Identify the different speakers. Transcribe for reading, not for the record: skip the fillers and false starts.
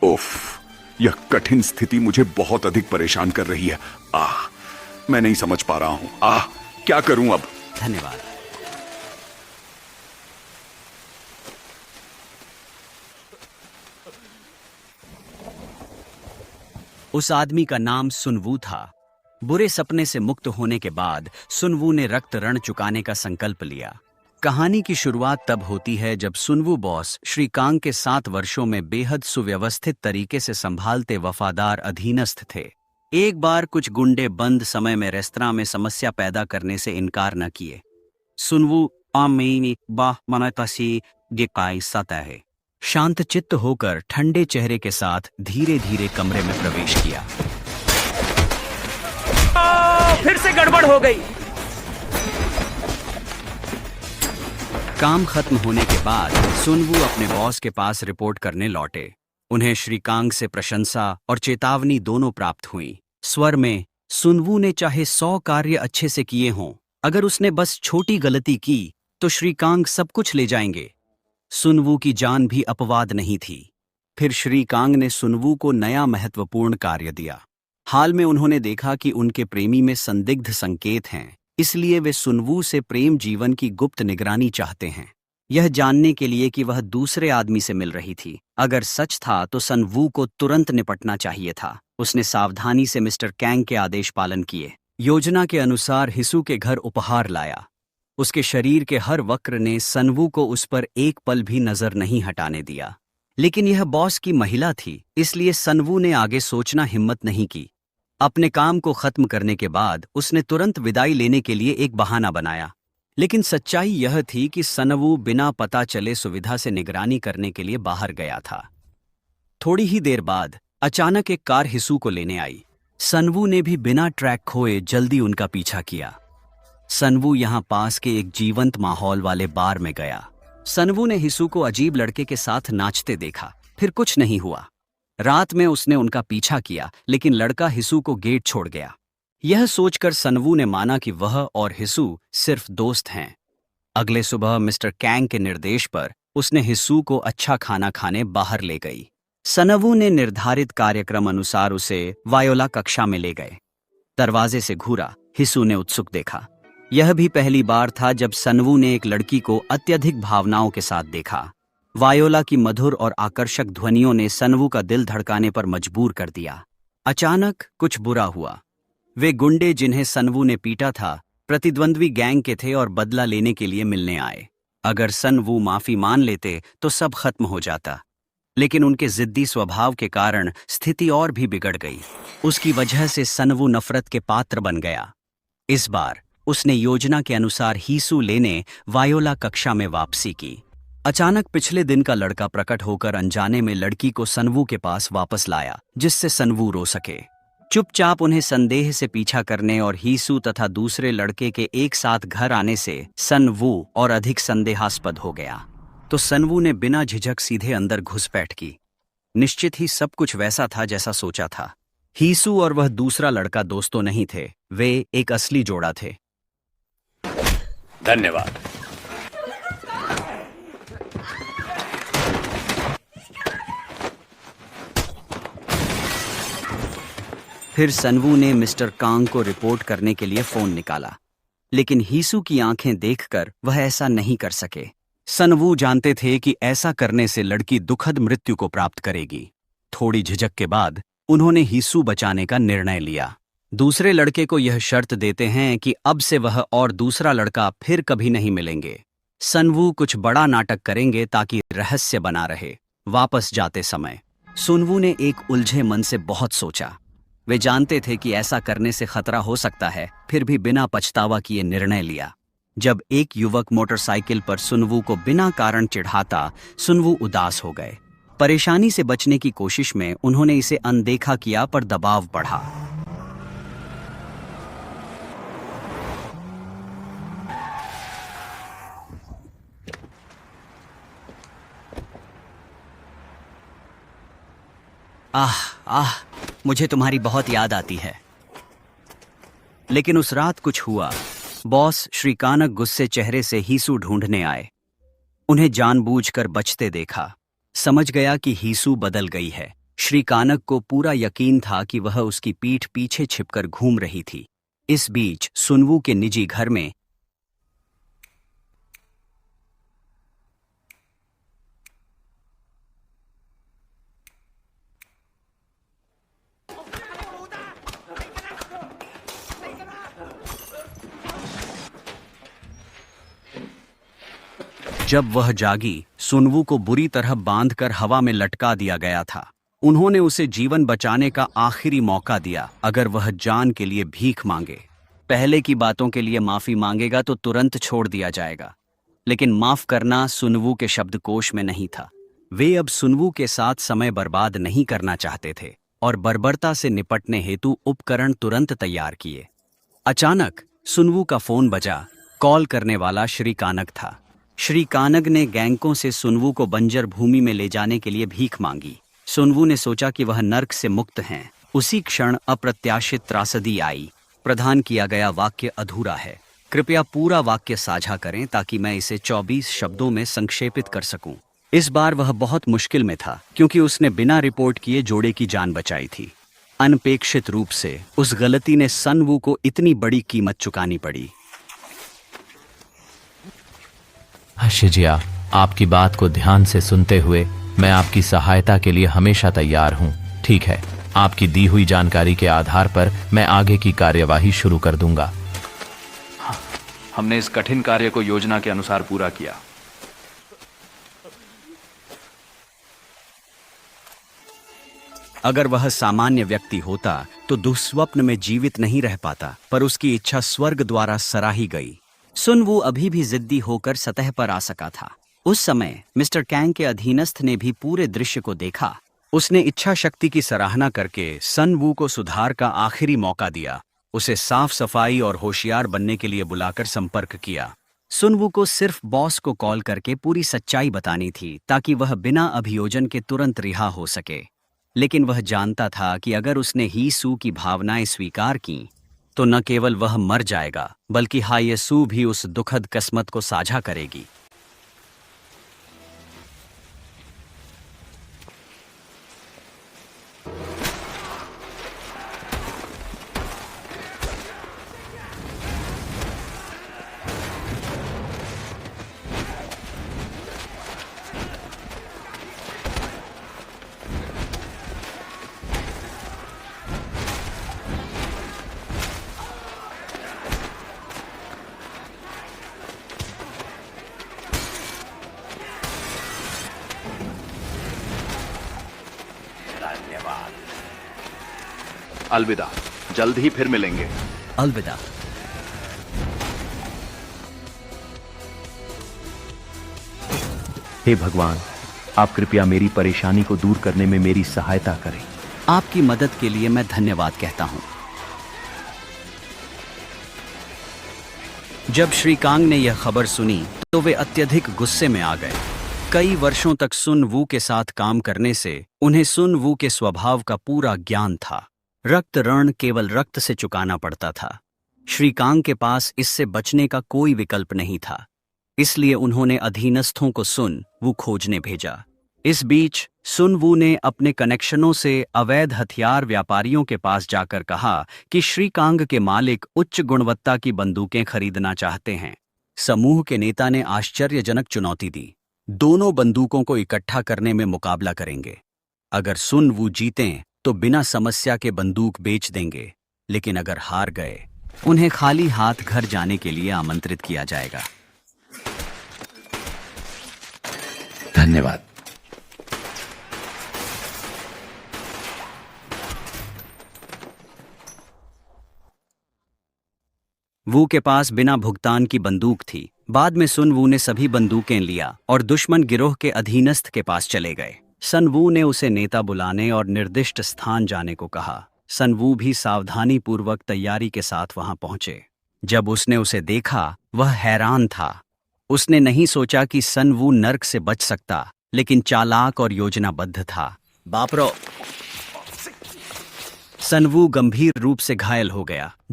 Speaker 1: उफ, यह कठिन स्थिति मुझे बहुत अधिक परेशान कर रही है। मैं नहीं समझ पा रहा हूं। क्या करूं अब?
Speaker 2: धन्यवाद। उस आदमी का नाम सुनवू था। बुरे सपने से मुक्त होने के बाद सुनवू ने रक्त ऋण चुकाने का संकल्प लिया। कहानी की शुरुआत तब होती है जब सुनवू बॉस श्रीकांग के 7 वर्षों में बेहद सुव्यवस्थित तरीके से संभालते वफादार अधीनस्थ थे। एक बार कुछ गुंडे बंद समय में रेस्तरां में समस्या पैदा करने से इनकार न किए। सुनवू है शांतचित्त होकर ठंडे चेहरे के साथ धीरे धीरे कमरे में प्रवेश किया।
Speaker 3: फिर से गड़बड़ हो गई।
Speaker 2: काम खत्म होने के बाद सुनवू अपने बॉस के पास रिपोर्ट करने लौटे। उन्हें श्रीकांग से प्रशंसा और चेतावनी दोनों प्राप्त हुई। स्वर में सुनवू ने चाहे 100 कार्य अच्छे से किए हों, अगर उसने बस छोटी गलती की तो श्रीकांग सब कुछ ले जाएंगे। सुनवू की जान भी अपवाद नहीं थी। फिर श्रीकांग ने सुनवू को नया महत्वपूर्ण कार्य दिया। हाल में उन्होंने देखा कि उनके प्रेमी में संदिग्ध संकेत हैं, इसलिए वे सुनवू से प्रेम जीवन की गुप्त निगरानी चाहते हैं, यह जानने के लिए कि वह दूसरे आदमी से मिल रही थी। अगर सच था तो सुनवू को तुरंत निपटना चाहिए था। उसने सावधानी से मिस्टर कैंग के आदेश पालन किए। योजना के अनुसार हिसू के घर उपहार लाया। उसके शरीर के हर वक्र ने सुनवू को उस पर एक पल भी नजर नहीं हटाने दिया। लेकिन यह बॉस की महिला थी, इसलिए सुनवू ने आगे सोचना हिम्मत नहीं की। अपने काम को खत्म करने के बाद उसने तुरंत विदाई लेने के लिए एक बहाना बनाया। लेकिन सच्चाई यह थी कि सुनवू बिना पता चले सुविधा से निगरानी करने के लिए बाहर गया था। थोड़ी ही देर बाद अचानक एक कार हिसू को लेने आई। सुनवू ने भी बिना ट्रैक खोए जल्दी उनका पीछा किया। सुनवू यहां पास के एक जीवंत माहौल वाले बार में गया। सुनवू ने हिसू को अजीब लड़के के साथ नाचते देखा। फिर कुछ नहीं हुआ। रात में उसने उनका पीछा किया, लेकिन लड़का हिसू को गेट छोड़ गया। यह सोचकर सुनवू ने माना कि वह और हिसू सिर्फ दोस्त हैं। अगले सुबह मिस्टर कैंग के निर्देश पर उसने हिसू को अच्छा खाना खाने बाहर ले गई। सुनवू ने निर्धारित कार्यक्रम अनुसार उसे वायोला कक्षा में ले गए। दरवाजे से घूरा। हिसू ने उत्सुक देखा। यह भी पहली बार था जब सुनवू ने एक लड़की को अत्यधिक भावनाओं के साथ देखा। वायोला की मधुर और आकर्षक ध्वनियों ने सुनवू का दिल धड़काने पर मजबूर कर दिया। अचानक कुछ बुरा हुआ। वे गुंडे जिन्हें सुनवू ने पीटा था प्रतिद्वंद्वी गैंग के थे और बदला लेने के लिए मिलने आए। अगर सुनवू माफी मान लेते तो सब खत्म हो जाता, लेकिन उनके जिद्दी स्वभाव के कारण स्थिति और भी बिगड़ गई। उसकी वजह से सुनवू नफरत के पात्र बन गया। इस बार उसने योजना के अनुसार हिसू लेने वायोला कक्षा में वापसी की। अचानक पिछले दिन का लड़का प्रकट होकर अनजाने में लड़की को सुनवू के पास वापस लाया, जिससे सुनवू रो सके। चुपचाप उन्हें संदेह से पीछा करने और हिसू तथा दूसरे लड़के के एक साथ घर आने से सुनवू और अधिक संदेहास्पद हो गया। तो सुनवू ने बिना झिझक सीधे अंदर घुसपैठ की। निश्चित ही सब कुछ वैसा था जैसा सोचा था। हिसू और वह दूसरा लड़का दोस्तों नहीं थे, वे एक असली जोड़ा थे।
Speaker 3: धन्यवाद।
Speaker 2: फिर सुनवू ने मिस्टर कांग को रिपोर्ट करने के लिए फोन निकाला, लेकिन हिसू की आंखें देखकर वह ऐसा नहीं कर सके। सुनवू जानते थे कि ऐसा करने से लड़की दुखद मृत्यु को प्राप्त करेगी। थोड़ी झिझक के बाद उन्होंने हिसू बचाने का निर्णय लिया। दूसरे लड़के को यह शर्त देते हैं कि अब से वह और दूसरा लड़का फिर कभी नहीं मिलेंगे। सुनवू कुछ बड़ा नाटक करेंगे ताकि रहस्य बना रहे। वापस जाते समय सुनवू ने एक उलझे मन से बहुत सोचा। वे जानते थे कि ऐसा करने से खतरा हो सकता है, फिर भी बिना पछतावा किए निर्णय लिया। जब एक युवक मोटरसाइकिल पर सुनवू को बिना कारण चिढ़ाता, सुनवू उदास हो गए। परेशानी से बचने की कोशिश में उन्होंने इसे अनदेखा किया, पर दबाव बढ़ा। मुझे तुम्हारी बहुत याद आती है। लेकिन उस रात कुछ हुआ। बॉस श्रीकानक गुस्से चेहरे से हिसू ढूंढने आए। उन्हें जानबूझकर बचते देखा। समझ गया कि हिसू बदल गई है। श्री कानग को पूरा यकीन था कि वह उसकी पीठ पीछे छिपकर घूम रही थी। इस बीच सुनवू के निजी घर में जब वह जागी, सुनवू को बुरी तरह बांधकर हवा में लटका दिया गया था। उन्होंने उसे जीवन बचाने का आखिरी मौका दिया, अगर वह जान के लिए भीख मांगे। पहले की बातों के लिए माफी मांगेगा तो तुरंत छोड़ दिया जाएगा, लेकिन माफ करना सुनवू के शब्दकोश में नहीं था। वे अब सुनवू के साथ समय बर्बाद नहीं करना चाहते थे और बर्बरता से निपटने हेतु उपकरण तुरंत तैयार किए। अचानक सुनवू का फोन बजा। कॉल करने वाला श्री कानग था। श्री कानग ने गैंकों से सुनवू को बंजर भूमि में ले जाने के लिए भीख मांगी। सुनवू ने सोचा कि वह नर्क से मुक्त हैं। उसी क्षण अप्रत्याशित त्रासदी आई। प्रदान किया गया वाक्य अधूरा है। कृपया पूरा वाक्य साझा करें ताकि मैं इसे 24 शब्दों में संक्षेपित कर सकूं। इस बार वह बहुत मुश्किल में था, क्योंकि उसने बिना रिपोर्ट किए जोड़े की जान बचाई थी। अनपेक्षित रूप से उस गलती ने सनवू को इतनी बड़ी कीमत चुकानी पड़ी।
Speaker 4: शिजिया, आपकी बात को ध्यान से सुनते हुए मैं आपकी सहायता के लिए हमेशा तैयार हूं। ठीक है, आपकी दी हुई जानकारी के आधार पर मैं आगे की कार्यवाही शुरू कर दूंगा।
Speaker 5: हमने इस कठिन कार्य को योजना के अनुसार पूरा किया।
Speaker 2: अगर वह सामान्य व्यक्ति होता तो दुःस्वप्न में जीवित नहीं रह पाता, पर उसकी इच्छा स्वर्ग द्वारा सराही गई। सुनवू अभी भी जिद्दी होकर सतह पर आ सका था। उस समय मिस्टर कैंग के अधीनस्थ ने भी पूरे दृश्य को देखा। उसने इच्छा शक्ति की सराहना करके सनवू को सुधार का आखिरी मौका दिया। उसे साफ सफाई और होशियार बनने के लिए बुलाकर संपर्क किया। सुनवू को सिर्फ बॉस को कॉल करके पूरी सच्चाई बतानी थी, ताकि वह बिना अभियोजन के तुरंत रिहा हो सके। लेकिन वह जानता था कि अगर उसने ही सू की भावनाएं स्वीकार की तो न केवल वह मर जाएगा, बल्कि हायसू भी उस दुखद किस्मत को साझा करेगी।
Speaker 5: अलविदा, जल्द ही फिर मिलेंगे।
Speaker 2: अलविदा।
Speaker 6: हे भगवान, आप कृपया मेरी परेशानी को दूर करने में मेरी सहायता करें।
Speaker 2: आपकी मदद के लिए मैं धन्यवाद कहता हूं। जब श्री कांग ने यह खबर सुनी तो वे अत्यधिक गुस्से में आ गए। कई वर्षों तक सुन वू के साथ काम करने से उन्हें सुन वू के स्वभाव का पूरा ज्ञान था। रक्त ऋण केवल रक्त से चुकाना पड़ता था। श्री कांग के पास इससे बचने का कोई विकल्प नहीं था। इसलिए उन्होंने अधीनस्थों को सुन वू खोजने भेजा। इस बीच सुन वू ने अपने कनेक्शनों से अवैध हथियार व्यापारियों के पास जाकर कहा कि श्री कांग के मालिक उच्च गुणवत्ता की बंदूकें खरीदना चाहते हैं। समूह के नेता ने आश्चर्यजनक चुनौती दी। दोनों बंदूकों को इकट्ठा करने में मुकाबला करेंगे। अगर सुन वू जीतें तो बिना समस्या के बंदूक बेच देंगे, लेकिन अगर हार गए उन्हें खाली हाथ घर जाने के लिए आमंत्रित किया जाएगा।
Speaker 6: धन्यवाद।
Speaker 2: वू के पास बिना भुगतान की बंदूक थी। बाद में सुन वू ने सभी बंदूकें लिया और दुश्मन गिरोह के अधीनस्थ के पास चले गए। सन वू ने उसे नेता बुलाने और निर्दिष्ट स्थान जाने को कहा। सन वू भी सावधानी पूर्वक तैयारी के साथ वहां पहुंचे। जब उसने उसे देखा, वह हैरान था। उसने नहीं सोचा कि सन वू नर्क से बच सकता, लेकिन चालाक और योजनाबद्ध था। बापरो! सन वू गंभीर रूप से घायल हो गया।